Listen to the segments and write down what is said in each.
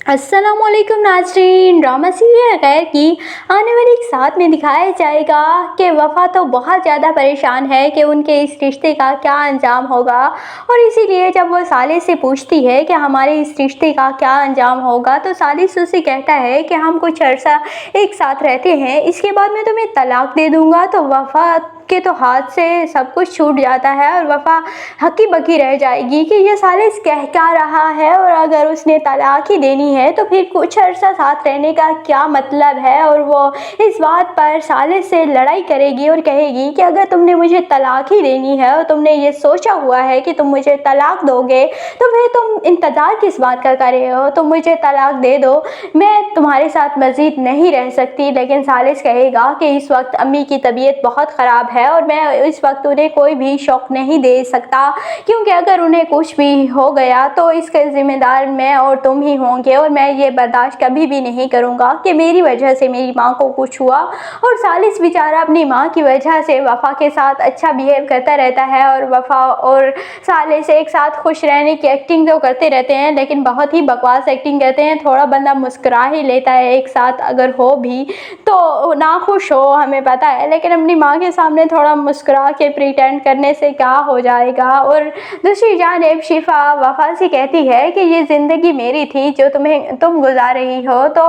अस्सलामुअलैकुम नाज़रीन। Drama serial गैर की आने वाली एक साथ में दिखाया जाएगा कि वफ़ा तो बहुत ज़्यादा परेशान है कि उनके इस रिश्ते का क्या अंजाम होगा, और इसीलिए जब वो सालिस से पूछती है कि हमारे इस रिश्ते का क्या अंजाम होगा, तो सालिस उससे कहता है कि हम कुछ अरसा एक साथ रहते हैं, इसके बाद मैं तुम्हें तलाक दे दूँगा। तो वफ़ा के तो हाथ से सब कुछ छूट जाता है और वफ़ा हक्की बक्की रह जाएगी कि ये सालिस कह क्या रहा है, और अगर उसने तलाक ही देनी है तो फिर कुछ अरसा साथ रहने का क्या मतलब है। और वो इस बात पर सालिस से लड़ाई करेगी और कहेगी कि अगर तुमने मुझे तलाक ही देनी है और तुमने ये सोचा हुआ है कि तुम मुझे तलाक दोगे, तो फिर तुम इंतज़ार किस बात का कर रहे हो, तुम मुझे तलाक दे दो, मैं तुम्हारे साथ मज़ीद नहीं रह सकती। लेकिन सालिस कहेगा कि इस वक्त अम्मी की तबीयत बहुत ख़राब है और मैं इस वक्त उन्हें कोई भी शौक़ नहीं दे सकता, क्योंकि अगर उन्हें कुछ भी हो गया तो इसका ज़िम्मेदार मैं और तुम ही होंगे, और मैं ये बर्दाश्त कभी भी नहीं करूँगा कि मेरी वजह से मेरी माँ को कुछ हुआ। और सालिस बेचारा अपनी माँ की वजह से वफ़ा के साथ अच्छा बिहेव करता रहता है, और वफ़ा और सालिस एक साथ खुश रहने की एक्टिंग तो करते रहते हैं, लेकिन बहुत ही बकवास एक्टिंग करते हैं। थोड़ा बंदा मुस्कुरा ही लेता है एक साथ अगर हो भी तो नाखुश हो, हमें पता है, लेकिन अपनी माँ के सामने थोड़ा मुस्कुरा के प्रिटेंड करने से क्या हो जाएगा। और दूसरी जानिब शिफा वफ़ा से कहती है कि ये ज़िंदगी मेरी थी जो तुम गुजार रही हो, तो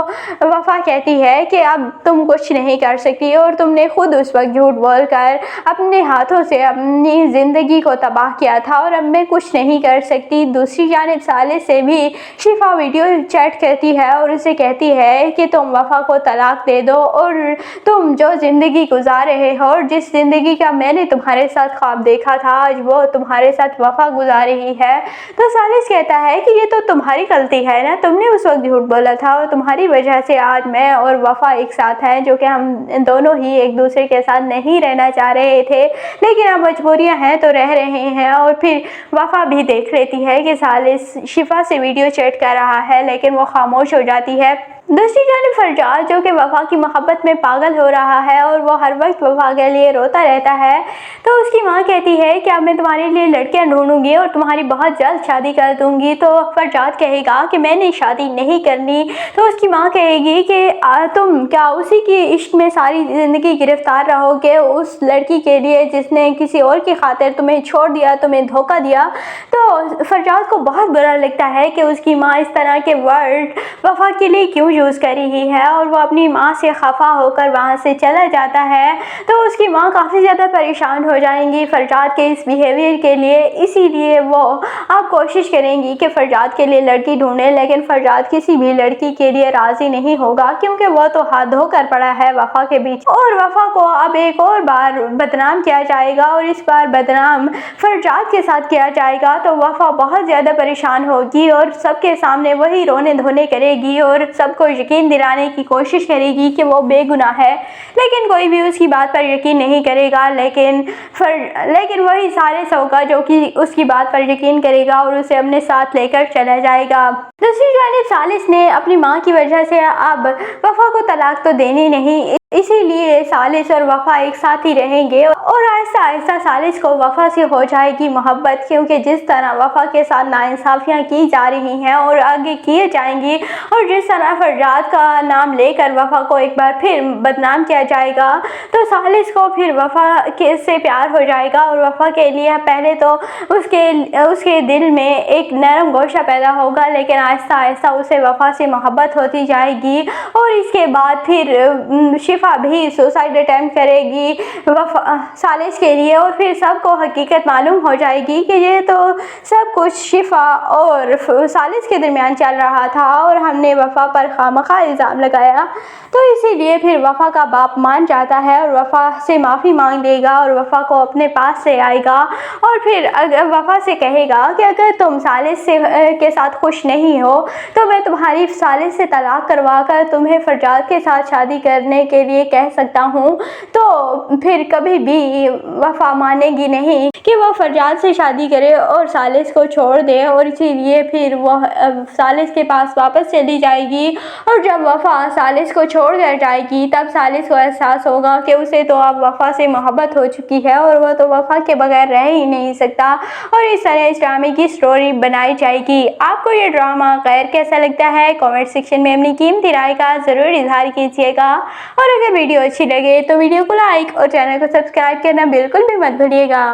वफ़ा कहती है कि अब तुम कुछ नहीं कर सकती और तुमने खुद उस वक्त झूठ बोलकर अपने हाथों से अपनी ज़िंदगी को तबाह किया था और अब मैं कुछ नहीं कर सकती। दूसरी जानिब सालिस से भी शिफा वीडियो चैट करती है और उसे कहती है कि तुम वफ़ा को तलाक दे दो, और तुम जो ज़िंदगी गुजार रहे हो और जिस ज़िंदगी का मैंने तुम्हारे साथ ख्वाब देखा था, आज वो तुम्हारे साथ वफ़ा गुजार रही है। तो सालिस कहता है कि ये तो तुम्हारी गलती है ना, तुमने उस वक्त झूठ बोला था और तुम्हारी वजह से आज मैं और वफ़ा एक साथ हैं, जो कि हम दोनों ही एक दूसरे के साथ नहीं रहना चाह रहे थे, लेकिन अब मजबूरियां हैं तो रह रहे हैं। और फिर वफ़ा भी देख लेती है कि सालिस शिफा से वीडियो चैट कर रहा है, लेकिन वो खामोश हो जाती है। दूसरी जानिब फरजाद जो कि वफ़ा की मोहब्बत में पागल हो रहा है और वो हर वक्त वफ़ा के लिए रोता रहता है, तो उसकी माँ कहती है कि अब मैं तुम्हारे लिए लड़कियां ढूंढूंगी और तुम्हारी बहुत जल्द शादी कर दूंगी। तो फरजाद कहेगा कि मैंने शादी नहीं करनी, तो उसकी माँ कहेगी कि तुम क्या उसी की इश्क में सारी ज़िंदगी गिरफ्तार रहोगे, उस लड़की के लिए जिसने किसी और की खातिर तुम्हें छोड़ दिया, तुम्हें धोखा दिया। तो फरजाद को बहुत बुरा लगता है कि उसकी माँ इस तरह के वर्ड वफ़ा के लिए क्यों यूज़ कर रही है, और वो अपनी माँ से खफा होकर वहाँ से चला जाता है। तो उसकी माँ काफ़ी ज़्यादा परेशान हो जाएंगी फरजाद के इस बिहेवियर के लिए, इसीलिए वो अब कोशिश करेंगी कि फरजाद के लिए लड़की ढूंढे, लेकिन फरजाद किसी भी लड़की के लिए राज़ी नहीं होगा, क्योंकि वो तो हाथ धोकर पड़ा है वफ़ा के बीच। और वफ़ा को अब एक और बार बदनाम किया जाएगा, और इस बार बदनाम फरजाद के साथ किया जाएगा। तो वफ़ा बहुत ज़्यादा परेशान होगी और सबके सामने वही रोने धोने करेगी और सबको यकीन दिलाने की कोशिश करेगी कि वो बेगुनाह है, लेकिन कोई भी उसकी बात पर यकीन नहीं करेगा। लेकिन वही सालिस होगा जो कि उसकी बात पर यकीन करेगा और उसे अपने साथ लेकर चला जाएगा। दूसरी जानिब सालिस ने अपनी माँ की वजह से अब वफ़ा को तलाक तो देनी नहीं, इसीलिए सालिस और वफ़ा एक साथ ही रहेंगे, और आहिस्ता आहिस्ता सालिस को वफ़ा से हो जाएगी मोहब्बत, क्योंकि जिस तरह वफ़ा के साथ नाइंसाफ़ियाँ की जा रही हैं और आगे किए जाएंगी, और जिस तरह फरजाद का नाम लेकर वफ़ा को एक बार फिर बदनाम किया जाएगा, तो सालिस को फिर वफ़ा के से प्यार हो जाएगा। और वफ़ा के लिए पहले तो उसके दिल में एक नरम गोशा पैदा होगा, लेकिन आहिस्ता आहिस्ता उसे वफ़ा से मोहब्बत होती जाएगी, और इसके बाद फिर शिफा भी सुसाइड अटैम्प्ट करेगी सालिस के लिए, और फिर सबको हकीकत मालूम हो जाएगी कि ये तो सब कुछ शिफा और सालिस के दरमियान चल रहा था और हमने वफ़ा पर खामखा इल्ज़ाम लगाया। तो इसीलिए फिर वफ़ा का बाप मान जाता है और वफ़ा से माफ़ी मांग लेगा और वफ़ा को अपने पास से आएगा, और फिर अगर वफ़ा से कहेगा कि अगर तुम सालिस के साथ खुश नहीं हो तो मैं तुम्हारी सालिस से तलाक करवा कर तुम्हें फरजाद के साथ शादी करने के लिए कह सकता हूँ, तो फिर कभी भी वफा मानेगी नहीं कि वो फरजाद से शादी करे और सालिस को छोड़ दे, और इसीलिए फिर वह सालिस के पास वापस चली जाएगी। और जब वफा सालिस को छोड़ कर जाएगी तब सालिस को एहसास होगा कि उसे तो अब वफा से मोहब्बत हो चुकी है और वह तो वफा के बगैर रह ही नहीं सकता। और इस तरह इस ड्रामे की स्टोरी बनाई जाएगी। आपको ये ड्रामा खैर कैसा लगता है, कमेंट सेक्शन में अपनी कीमती राय का ज़रूर इजहार कीजिएगा। और अगर वीडियो अच्छी लगे तो वीडियो को लाइक और चैनल को सब्सक्राइब करना बिल्कुल भी मत भूलिएगा।